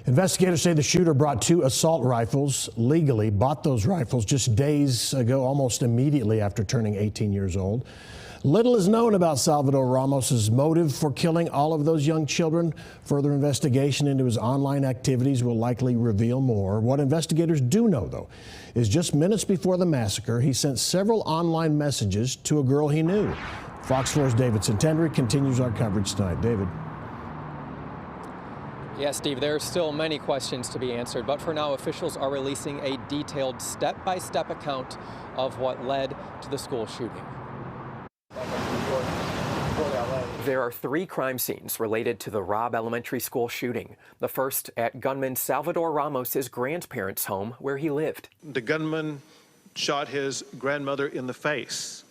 Investigators say the shooter brought 2 assault rifles legally, bought those rifles just days ago, almost immediately after turning 18 years old. Little is known about Salvador Ramos's motive for killing all of those young children. Further investigation into his online activities will likely reveal more. What investigators do know, though, is just minutes before the massacre, he sent several online messages to a girl he knew. Fox 4's David Centenry continues our coverage tonight. David. Yes, Steve, there are still many questions to be answered, but for now, officials are releasing a detailed step-by-step account of what led to the school shooting. There are 3 crime scenes related to the Robb Elementary School shooting. The first at gunman Salvador Ramos's grandparents' home where he lived. The gunman shot his grandmother in the face.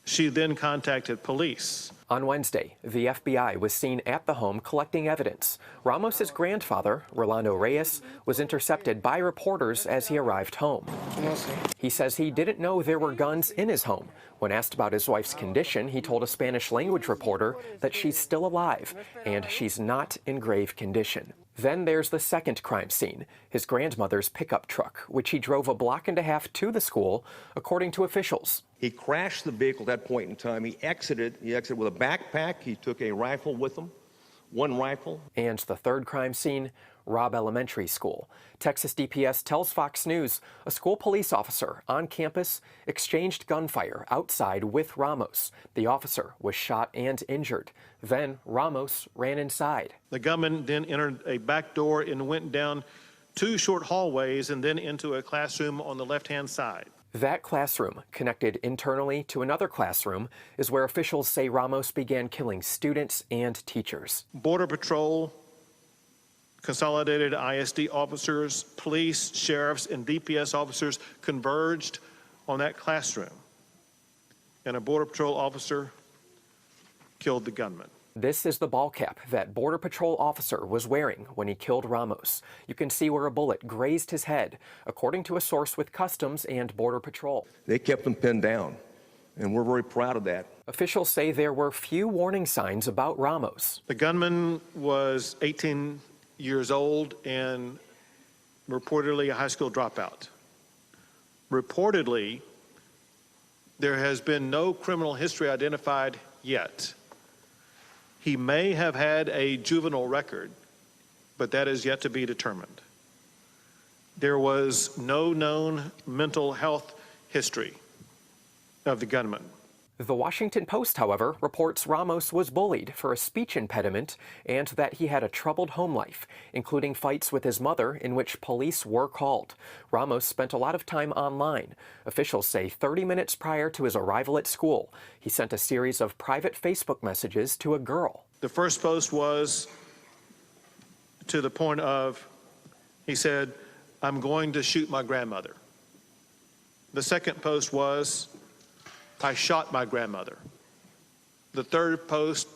She then contacted police. On Wednesday, the FBI was seen at the home collecting evidence. Ramos's grandfather, Rolando Reyes, was intercepted by reporters as he arrived home. He says he didn't know there were guns in his home. When asked about his wife's condition, he told a Spanish-language reporter that she's still alive and she's not in grave condition. Then there's the second crime scene, his grandmother's pickup truck, which he drove a block and a half to the school, according to officials. He crashed the vehicle at that point in time. He exited with a backpack. He took a rifle with him, 1 rifle. And the third crime scene, Robb Elementary School. Texas DPS tells Fox News a school police officer on campus exchanged gunfire outside with Ramos. The officer was shot and injured. Then Ramos ran inside. The gunman then entered a back door and went down 2 short hallways and then into a classroom on the left-hand side. That classroom, connected internally to another classroom, is where officials say Ramos began killing students and teachers. Border Patrol, Consolidated ISD officers, police, sheriffs, and DPS officers converged on that classroom, and a Border Patrol officer killed the gunman. This is the ball cap that Border Patrol officer was wearing when he killed Ramos. You can see where a bullet grazed his head, according to a source with Customs and Border Patrol. They kept him pinned down, and we're very proud of that. Officials say there were few warning signs about Ramos. The gunman was 18 years old and reportedly a high school dropout. Reportedly, there has been no criminal history identified yet. He may have had a juvenile record, but that is yet to be determined. There was no known mental health history of the gunman. The Washington Post, however, reports Ramos was bullied for a speech impediment and that he had a troubled home life, including fights with his mother in which police were called. Ramos spent a lot of time online. Officials say 30 minutes prior to his arrival at school, he sent a series of private Facebook messages to a girl. The first post was to the point of, he said, "I'm going to shoot my grandmother." The second post was, "I shot my grandmother." The third post,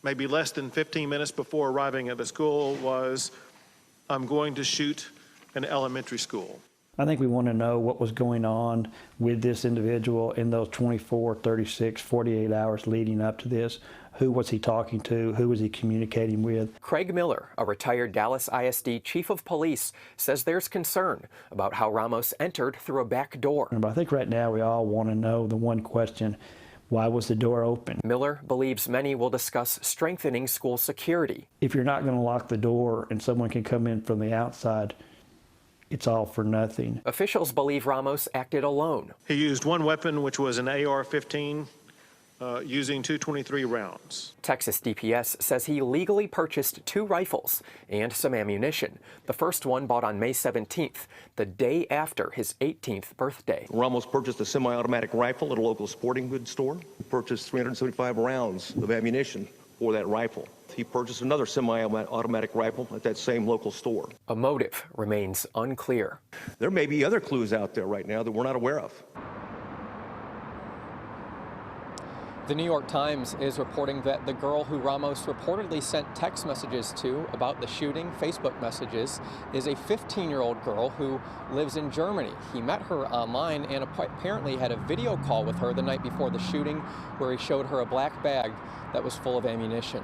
maybe less than 15 minutes before arriving at the school, was, "I'm going to shoot an elementary school." I think we want to know what was going on with this individual in those 24, 36, 48 hours leading up to this. Who was he talking to? Who was he communicating with? Craig Miller, a retired Dallas ISD chief of police, says there's concern about how Ramos entered through a back door. But I think right now we all want to know the one question: why was the door open? Miller believes many will discuss strengthening school security. If you're not going to lock the door and someone can come in from the outside, it's all for nothing. Officials believe Ramos acted alone. He used one weapon, which was an AR-15, using 223 rounds. Texas DPS says he legally purchased 2 rifles and some ammunition. The first one bought on May 17th, the day after his 18th birthday. Ramos purchased a semi-automatic rifle at a local sporting goods store. He purchased 375 rounds of ammunition for that rifle. He purchased another semi-automatic rifle at that same local store. A motive remains unclear. There may be other clues out there right now that we're not aware of. The New York Times is reporting that the girl who Ramos reportedly sent text messages to about the shooting, Facebook messages, is a 15-year-old girl who lives in Germany. He met her online and apparently had a video call with her the night before the shooting where he showed her a black bag that was full of ammunition.